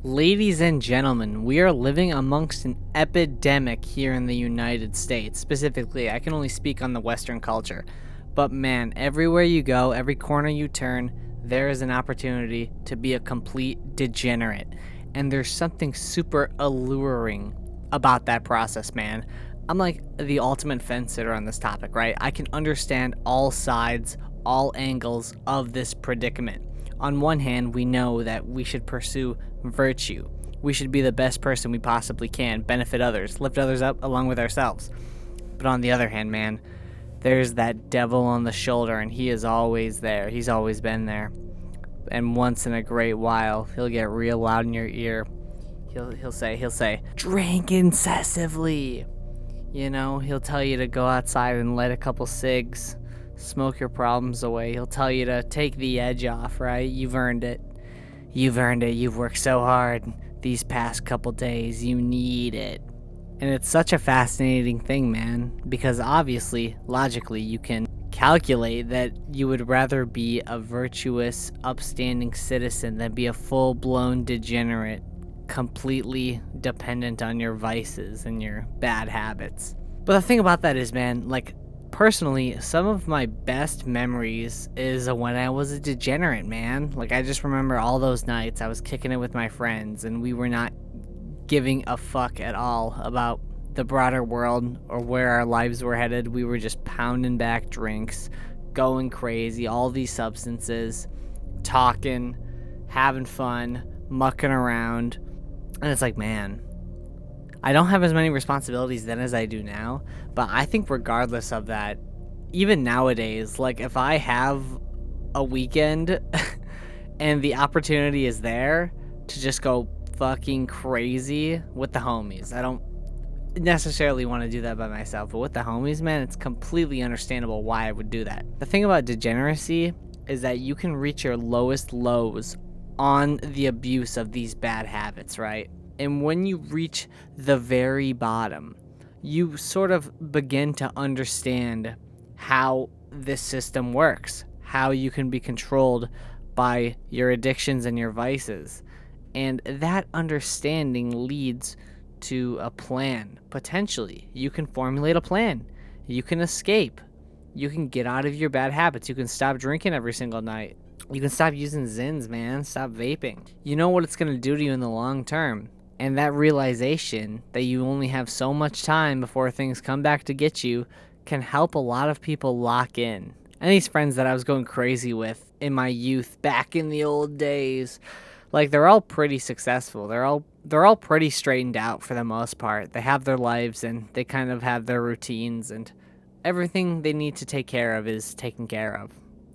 Ladies and gentlemen, we are living amongst an epidemic here in the United States. Specifically, I can only speak on the Western culture. But man, everywhere you go, every corner you turn, there is an opportunity to be a complete degenerate. And there's something super alluring about that process, man. I'm like the ultimate fence sitter on this topic, right? I can understand all sides, all angles of this predicament. On one hand, we know that we should pursue virtue. We should be the best person we possibly can, benefit others, lift others up along with ourselves. But on the other hand, man, there's that devil on the shoulder, and he is always there. He's always been there. And once in a great while, he'll get real loud in your ear. He'll say, drink incessively. You know, he'll tell you to go outside and light a couple cigs, smoke your problems away. He'll tell you to take the edge off, right? You've earned it. You've earned it. You've worked so hard these past couple days. You need it. And it's such a fascinating thing, man, because obviously, logically, you can calculate that you would rather be a virtuous, upstanding citizen than be a full-blown degenerate, completely dependent on your vices and your bad habits. But the thing about that is, man, like, personally, some of my best memories is when I was a degenerate, man. Like, I just remember all those nights I was kicking it with my friends, and we were not giving a fuck at all about the broader world or where our lives were headed. We were just pounding back drinks, going crazy, all these substances, talking, having fun, mucking around. And it's like, man, I don't have as many responsibilities then as I do now, but I think regardless of that, even nowadays, like, if I have a weekend and the opportunity is there to just go fucking crazy with the homies, I don't necessarily want to do that by myself, but with the homies, man, it's completely understandable why I would do that. The thing about degeneracy is that you can reach your lowest lows on the abuse of these bad habits, right? And when you reach the very bottom, you sort of begin to understand how this system works, how you can be controlled by your addictions and your vices. And that understanding leads to a plan. Potentially, you can formulate a plan. You can escape. You can get out of your bad habits. You can stop drinking every single night. You can stop using Zins, man. Stop vaping. You know what it's going to do to you in the long term. And that realization that you only have so much time before things come back to get you can help a lot of people lock in. And these friends that I was going crazy with in my youth, back in the old days, like, they're all pretty successful. They're all pretty straightened out for the most part. They have their lives and they kind of have their routines, and everything they need to take care of is taken care of.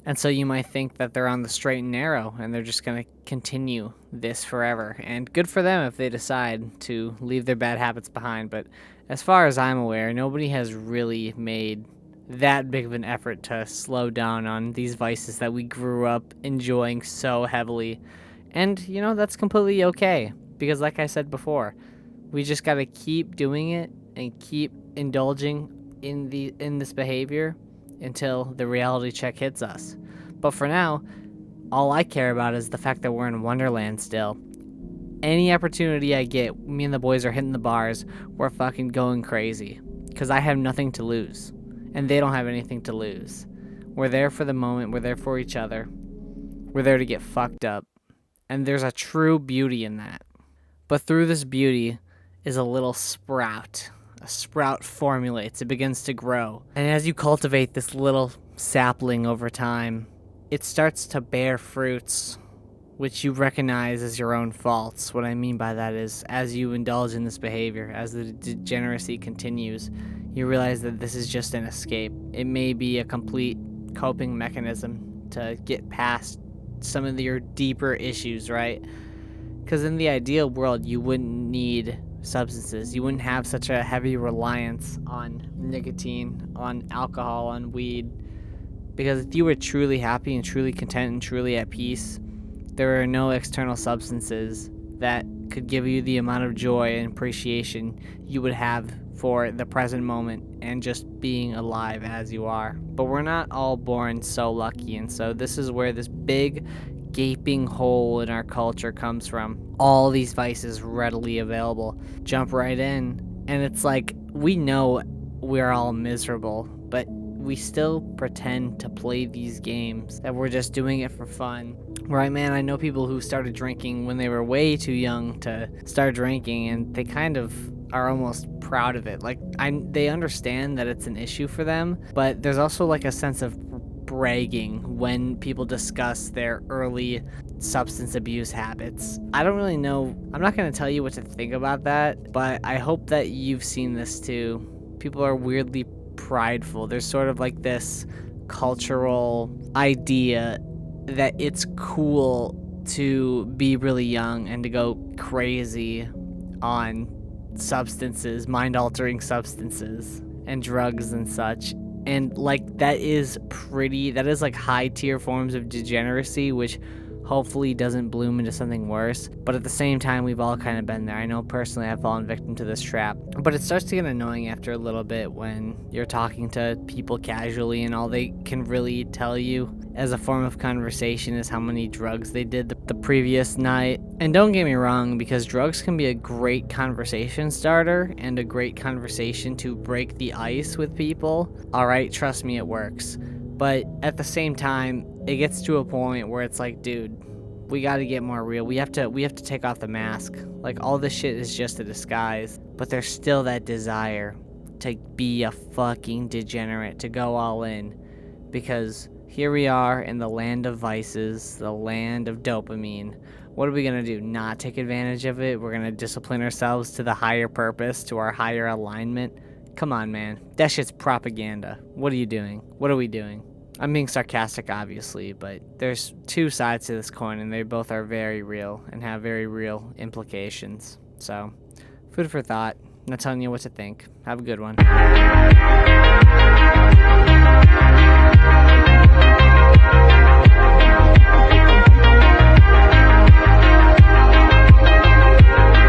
And so you might think that they're on the straight and narrow and they're just going to continue this forever. And good for them if they decide to leave their bad habits behind. But as far as I'm aware, nobody has really made that big of an effort to slow down on these vices that we grew up enjoying so heavily. And, you know, that's completely okay. Because like I said before, we just got to keep doing it and keep indulging in this behavior until the reality check hits us. But for now, all I care about is the fact that we're in Wonderland still. Any opportunity I get, me and the boys are hitting the bars, we're fucking going crazy. Because I have nothing to lose. And they don't have anything to lose. We're there for the moment, we're there for each other. We're there to get fucked up. And there's a true beauty in that. But through this beauty is a little sprout. A sprout formulates, it begins to grow. And as you cultivate this little sapling over time, it starts to bear fruits, which you recognize as your own faults. What I mean by that is, as you indulge in this behavior, as the degeneracy continues, you realize that this is just an escape. It may be a complete coping mechanism to get past some of your deeper issues, right? Because in the ideal world, you wouldn't need substances. You wouldn't have such a heavy reliance on nicotine, on alcohol, on weed. Because if you were truly happy and truly content and truly at peace, there are no external substances that could give you the amount of joy and appreciation you would have for the present moment and just being alive as you are. But we're not all born so lucky, and so this is where this big gaping hole in our culture comes from. All these vices readily available. Jump right in. And it's like, we know we're all miserable, but we still pretend to play these games, that we're just doing it for fun. Right, man? I know people who started drinking when they were way too young to start drinking, and they kind of are almost proud of it. Like, they understand that it's an issue for them, but there's also like a sense of bragging when people discuss their early substance abuse habits. I don't really know. I'm not going to tell you what to think about that, but I hope that you've seen this too. People are weirdly prideful. There's sort of like this cultural idea that it's cool to be really young and to go crazy on substances, mind-altering substances and drugs and such. And like that is like high tier forms of degeneracy, which hopefully doesn't bloom into something worse. But at the same time, we've all kind of been there. I know personally I've fallen victim to this trap. But it starts to get annoying after a little bit when you're talking to people casually and all they can really tell you as a form of conversation is how many drugs they did the previous night. And don't get me wrong, because drugs can be a great conversation starter and a great conversation to break the ice with people. Alright, trust me, it works. But at the same time, it gets to a point where it's like, dude, we gotta get more real. We have to take off the mask. Like, all this shit is just a disguise. But there's still that desire to be a fucking degenerate, to go all in. Because here we are in the land of vices, the land of dopamine. What are we gonna do? Not take advantage of it? We're gonna discipline ourselves to the higher purpose, to our higher alignment? Come on, man. That shit's propaganda. What are you doing? What are we doing? I'm being sarcastic, obviously, but there's two sides to this coin, and they both are very real and have very real implications. So, food for thought. I'm not telling you what to think. Have a good one.